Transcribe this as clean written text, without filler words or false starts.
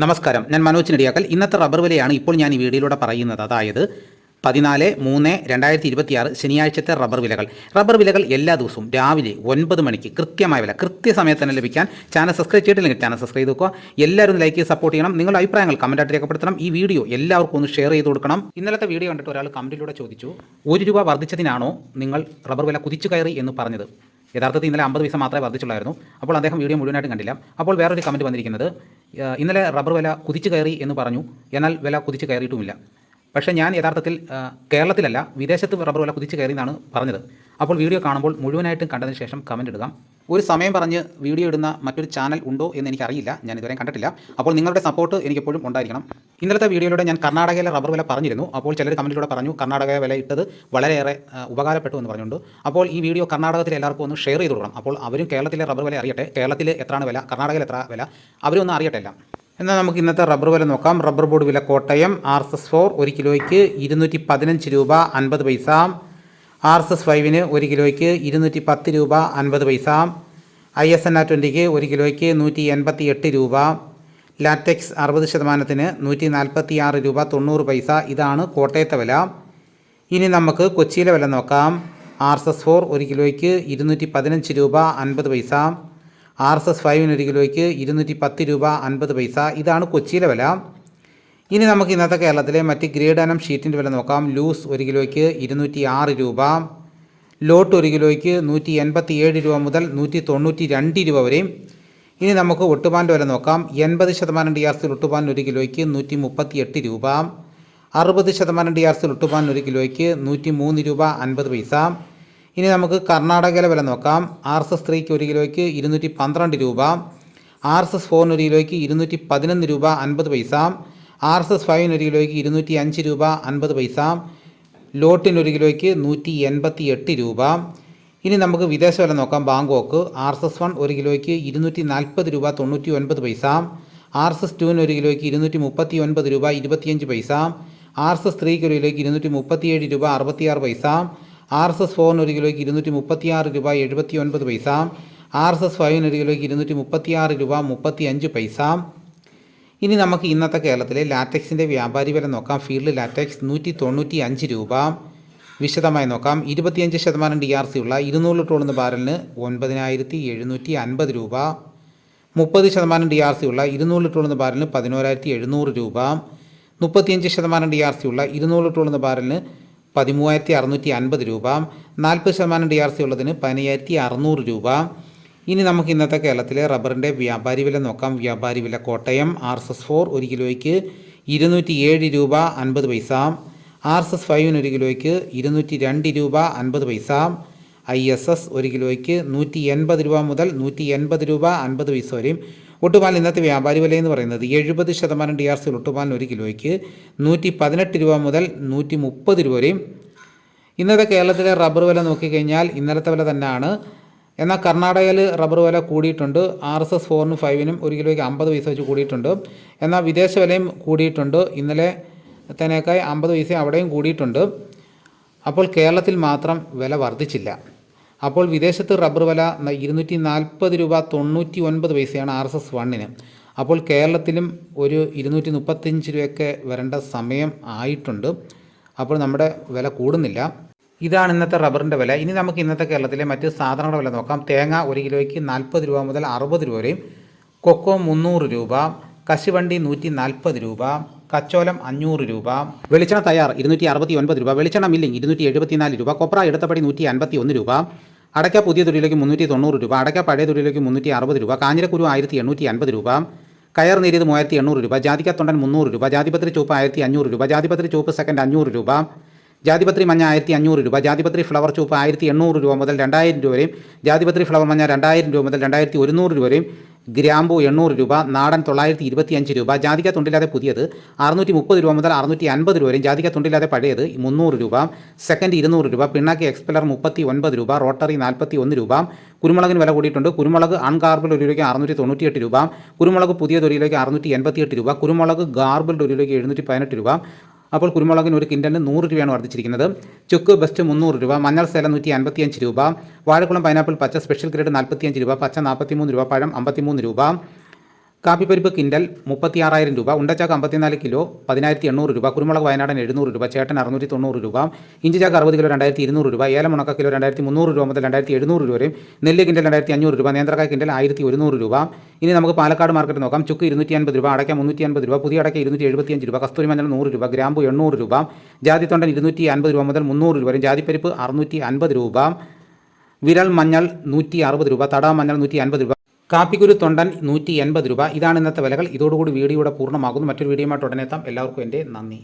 നമസ്കാരം, ഞാൻ മനോജ് നെടിയാക്കൽ. ഇന്നത്തെ റബ്ബർ വിലയാണ് ഇപ്പോൾ ഞാൻ ഈ വീഡിയോയിലൂടെ പറയുന്നത്. അതായത് 14/3/2026 ശനിയാഴ്ചത്തെ റബ്ബർ വിലകൾ എല്ലാ ദിവസവും രാവിലെ 9 മണിക്ക് കൃത്യമായ വില കൃത്യസമയത്ത് തന്നെ ലഭിക്കാൻ ചാനൽ സബ്സ്ക്രൈബ് ചെയ്തിട്ടില്ലെങ്കിൽ ചാനൽ സബ്സ്ക്രൈബ് ചെയ്ത് വെക്കുക. എല്ലാവരും ലൈക്ക് ചെയ്ത് സപ്പോർട്ട് ചെയ്യണം. നിങ്ങളുടെ അഭിപ്രായങ്ങൾ കമൻറ്റായിട്ട് രേഖപ്പെടുത്തണം. ഈ വീഡിയോ എല്ലാവർക്കും ഒന്ന് ഷെയർ ചെയ്ത് കൊടുക്കണം. ഇന്നലത്തെ വീഡിയോ കണ്ടിട്ട് ഒരാൾ കമൻറ്റിലൂടെ ചോദിച്ചു, 1 രൂപ വർദ്ധിച്ചതിനാണോ നിങ്ങൾ റബ്ബർ വില കുതിച്ചു കയറി എന്ന് പറഞ്ഞത്? യഥാർത്ഥത്തിൽ ഇന്നലെ 50 പൈസ മാത്രമേ വർദ്ധിച്ചുള്ളായിരുന്നു. അപ്പോൾ അദ്ദേഹം വീഡിയോ മുഴുവനായിട്ടും കണ്ടില്ല. അപ്പോൾ വേറൊരു കമൻറ്റ് വന്നിരിക്കുന്നത്, ഇന്നലെ റബ്ബർ വില കുതിച്ചു കയറി എന്ന് പറഞ്ഞു, എന്നാൽ വില കുതിച്ചു കയറിയിട്ടുമില്ല. പക്ഷേ ഞാൻ യഥാർത്ഥത്തിൽ കേരളത്തിലല്ല, വിദേശത്ത് റബ്ബർ വില കുതിച്ച് കയറി എന്നാണ് പറഞ്ഞത്. അപ്പോൾ വീഡിയോ കാണുമ്പോൾ മുഴുവനായിട്ടും കണ്ടതിന് ശേഷം കമൻറ്റ് ഇടുക. ഒരു സമയം പറഞ്ഞ് വീഡിയോ ഇടുന്ന മറ്റൊരു ചാനൽ ഉണ്ടോ എന്ന് എനിക്കറിയില്ല, ഞാൻ ഇതുവരെ കണ്ടിട്ടില്ല. അപ്പോൾ നിങ്ങളുടെ സപ്പോർട്ട് എനിക്കെപ്പോഴും ഉണ്ടായിരിക്കണം. ഇന്നലത്തെ വീഡിയോയിലൂടെ ഞാൻ കർണാടകയിലെ റബ്ബർ വില പറഞ്ഞിരുന്നു. അപ്പോൾ ചിലർ കമൻറ്റിലൂടെ പറഞ്ഞു കർണാടക വില ഇട്ടത് വളരെയേറെ ഉപകാരപ്പെട്ടു എന്ന് പറഞ്ഞുകൊണ്ട്. അപ്പോൾ ഈ വീഡിയോ കർണാടകത്തിലെ എല്ലാവർക്കും ഒന്ന് ഷെയർ ചെയ്ത് കൊടുക്കണം. അപ്പോൾ അവരും കേരളത്തിലെ റബ്ബർ വില അറിയട്ടെ, കേരളത്തിൽ എത്രയാണ് വില, കർണാടകയിൽ എത്ര വില, അവരും ഒന്ന് അറിയട്ടെ എല്ലാം. എന്നാൽ നമുക്ക് ഇന്നത്തെ റബ്ബർ വില നോക്കാം. റബ്ബർ ബോർഡ് വില കോട്ടയം RSS-4 1 കിലോയ്ക്ക് 215 രൂപ 50 പൈസ. RSS-5 1 കിലോയ്ക്ക് 210 രൂപ 50 പൈസ. ISNR20 1 കിലോയ്ക്ക് 188 രൂപ. ലാറ്റക്സ് 60% 146 രൂപ 90 പൈസ. ഇതാണ് കോട്ടയത്തെ വില. ഇനി നമുക്ക് കൊച്ചിയിലെ വില നോക്കാം. RSS-4 1 കിലോയ്ക്ക് 215 രൂപ 50 പൈസ. RSS-5 1 കിലോയ്ക്ക് 210 രൂപ 50 പൈസ. ഇതാണ് കൊച്ചിയിലെ വില. ഇനി നമുക്ക് ഇന്നത്തെ കേരളത്തിലെ മറ്റ് ഗ്രേഡ് അനം ഷീറ്റിൻ്റെ വില നോക്കാം. ലൂസ് 1 കിലോയ്ക്ക് 206 രൂപ. ലോട്ട് 1 കിലോയ്ക്ക് 187 രൂപ മുതൽ 192 രൂപ വരെയും. ഇനി നമുക്ക് ഒട്ടുപാൻ്റെ വില നോക്കാം. 80% DRC ഒട്ടുപാൻ 1 കിലോയ്ക്ക് 138 രൂപ. 60% DRC ഒട്ടുപാൻ 1 കിലോയ്ക്ക് 103 രൂപ 50 പൈസ. ഇനി നമുക്ക് കർണാടകയിലെ വില നോക്കാം. RSS-3 1 കിലോയ്ക്ക് 212 രൂപ. RSS-4 1 കിലോയ്ക്ക് 211 രൂപ 50 പൈസ. RSS-5 1 കിലോയ്ക്ക് 205 രൂപ 50 പൈസ. ലോട്ടിന് 1 കിലോയ്ക്ക് 188 രൂപ. ഇനി നമുക്ക് വിദേശ വില നോക്കാം. ബാങ്കോക്ക് RSS-1 1 കിലോയ്ക്ക് 240 രൂപ 99 പൈസ. RSS-2 1 കിലോയ്ക്ക് 239 രൂപ 25 പൈസ. RSS-3 1 കിലോയ്ക്ക് 237 രൂപ 66 പൈസ. RSS-4 1 കിലോയ്ക്ക് 236 രൂപ 79 പൈസ. RSS-5 1 കിലോയ്ക്ക് 236 രൂപ 35 പൈസ. ഇനി നമുക്ക് ഇന്നത്തെ കേരളത്തിലെ ലാറ്റക്സിൻ്റെ വ്യാപാരി വില നോക്കാം. ഫീൽഡ് ലാറ്റക്സ് 195 രൂപ. വിശദമായി നോക്കാം. 25% DRC ഉള്ള 200 ലിറ്റർ ഓടുന്ന ബാരലിന് 9750 രൂപ. 30% DRC ഉള്ള 200 ലിറ്റർ ഓടുന്ന ബാരലിന് 11700 രൂപ. 35% DRC ഉള്ള 200 ലിറ്റർ ഓടുന്ന ബാരലിന് 13650 രൂപ. 40% DRC ഉള്ളതിന് 15600 രൂപ. ഇനി നമുക്ക് ഇന്നത്തെ കേരളത്തിലെ റബ്ബറിൻ്റെ വ്യാപാരി വില നോക്കാം. വ്യാപാരി വില കോട്ടയം RSS-4 1 കിലോയ്ക്ക് 207 രൂപ 50 പൈസ. RSS-5 1 കിലോയ്ക്ക് 202 രൂപ 50 പൈസ. ISS 1 കിലോയ്ക്ക് 180 രൂപ മുതൽ 180 രൂപ 50 പൈസ വരെയും. ഒട്ടുപാൽ ഇന്നത്തെ വ്യാപാരി വില എന്ന് പറയുന്നത് 70% DRC ഒട്ടുപാലിന് 1 കിലോയ്ക്ക് 118 രൂപ മുതൽ 130 രൂപ വരെയും. ഇന്നത്തെ കേരളത്തിലെ റബ്ബർ വില നോക്കിക്കഴിഞ്ഞാൽ ഇന്നലത്തെ വില തന്നെയാണ്. എന്നാൽ കർണാടകയിൽ റബ്ബർ വില കൂടിയിട്ടുണ്ട്. RSS-4 5 1 കിലോയ്ക്ക് 50 പൈസ വെച്ച് കൂടിയിട്ടുണ്ട്. എന്നാൽ വിദേശ വിലയും കൂടിയിട്ടുണ്ട്. ഇന്നലെ തന്നെയൊക്കെ 50 പൈസ അവിടെയും കൂടിയിട്ടുണ്ട്. അപ്പോൾ കേരളത്തിൽ മാത്രം വില വർദ്ധിച്ചില്ല. അപ്പോൾ വിദേശത്ത് റബ്ബർ വില 240 രൂപ 99 പൈസയാണ് RSS-1. അപ്പോൾ കേരളത്തിലും ഒരു 235 രൂപയൊക്കെ വരേണ്ട സമയം ആയിട്ടുണ്ട്. അപ്പോൾ നമ്മുടെ വില കൂടുന്നില്ല. ഇതാണ് ഇന്നത്തെ റബ്ബറിൻ്റെ വില. ഇനി നമുക്ക് ഇന്നത്തെ കേരളത്തിലെ മറ്റ് സാധനങ്ങളുടെ വില നോക്കാം. തേങ്ങ 1 കിലോയ്ക്ക് 40 രൂപ മുതൽ 60 രൂപ വരെയും. കൊക്കോ 300 രൂപ. കശുവണ്ടി 140 രൂപ. കച്ചോലം 500 രൂപ. വെളിച്ചെണ്ണ തയ്യാർ 269 രൂപ. വെളിച്ചെണ്ണ മില്ലിംഗ് 274 രൂപ. കൊപ്ര എടുത്തപടി 151 രൂപ. അടയ്ക്ക പുതിയ തൊഴിലേക്ക് 390 രൂപ. അടയ്ക്ക പഴയ തൊഴിലേക്ക് 360 രൂപ. കാഞ്ഞിരക്കുരു 1850 രൂപ. കയർ നേരിയത് 3800 രൂപ. ജാതിക്ക തൊണ്ടൻ 300 രൂപ. ജാതിപത്രി ചുവപ്പ് 1500 രൂപ. ജാതിപത്രി ചുവപ്പ് സെക്കൻഡ് 500 രൂപ. ജാതിപത്രി മഞ്ഞ 1500 രൂപ. ജാതിപത്രി ഫ്ലവർ ചുവപ്പ് 1800 രൂപ മുതൽ 2000 രൂപ വരെയും. ജാതിപത്രി ഫ്ലവർ മഞ്ഞ 2000 രൂപ മുതൽ 2100 രൂപ വരെയും. ഗ്രാമ്പു 800 രൂപ. നാടൻ 925 രൂപ. ജാതിക്ക തൊണ്ടില്ലാതെ പുതിയത് 630 രൂപ മുതൽ 650 രൂപ വരെയും. ജാതിക്ക തൊണ്ടില്ലാതെ പഴയത് 300 രൂപ. സെക്കൻഡ് 200 രൂപ. പിണ്ണാക്ക് എക്സ്പെല്ലർ 39 രൂപ. റോട്ടറി 41 രൂപ. കുരുമുളകിന് വില കൂടിയിട്ടുണ്ട്. കുരുമുളക് അൺഗാർബിൾഡ് 1 കിലോയ്ക്ക് 698 രൂപ. കുരുമുളക് പുതിയ 1 കിലോയ്ക്ക് 688 രൂപ. കുരുമുളക് ഗാർബിൾഡ് 1 കിലോയ്ക്ക് 718 രൂപ. അപ്പോൾ കുരുമുളകിന് 1 കിൻഡലിന് 100 രൂപയാണ് വർദ്ധിച്ചിരിക്കുന്നത്. ചുക്ക് ബെസ്റ്റ് 300 രൂപ. മഞ്ഞൾ സേലം 155 രൂപ. വാഴക്കുളം പൈനാപ്പിൾ പച്ച സ്പെഷ്യൽ ഗ്രേഡ് 45 രൂപ. പച്ച 43 രൂപ. പഴം 53 രൂപ. കാപ്പിപ്പരിപ്പ് കിൻഡൽ 36,000 രൂപ, ഉണ്ടച്ചാക്ക് 54 കിലോ 10,800 രൂപ, കുരുമുളക് വയനാടൻ 700 രൂപ, ചേട്ടൻ 690 രൂപ, ഇഞ്ചിച്ചാക്ക് 60 കിലോ 2,200 രൂപ, ഏലം ഉണക്ക കിലോ 2,300 രൂപ മുതൽ 2,700 രൂപ വരെയും, നെല്ല് കിൻഡൽ 2,500 രൂപ, നേന്ത്രക്കായ കിൻഡൽ 1,100 രൂപ. ഇനി നമുക്ക് പാലക്കാട് മാർക്കറ്റ് നോക്കാം. ചുക്ക് 250 രൂപ, അടയ്ക്ക 350 രൂപ, പുതിയ അടയ്ക്ക 275 രൂപ, കസ്തൂരി മഞ്ഞൾ 100 രൂപ, ഗ്രാമ്പു 800 രൂപ, ജാതിത്തൊണ്ടൻ 250 രൂപ മുതൽ 300 രൂപ വരെ, ജാതിപ്പരിപ്പ് 650 രൂപ, വിരൽ മഞ്ഞൾ 160 രൂപ, തട മഞ്ഞൾ 150 രൂപ, കാപ്പിക്കുരു തൊണ്ടൻ 180 രൂപ. ഇതാണ് ഇന്നത്തെ വിലകൾ. ഇതോടുകൂടി വീഡിയോയുടെ പൂർണ്ണമാകുന്നു. മറ്റൊരു വീഡിയോയുമായിട്ട് ഉടനെ എത്താം. എല്ലാവർക്കും എൻ്റെ നന്ദി.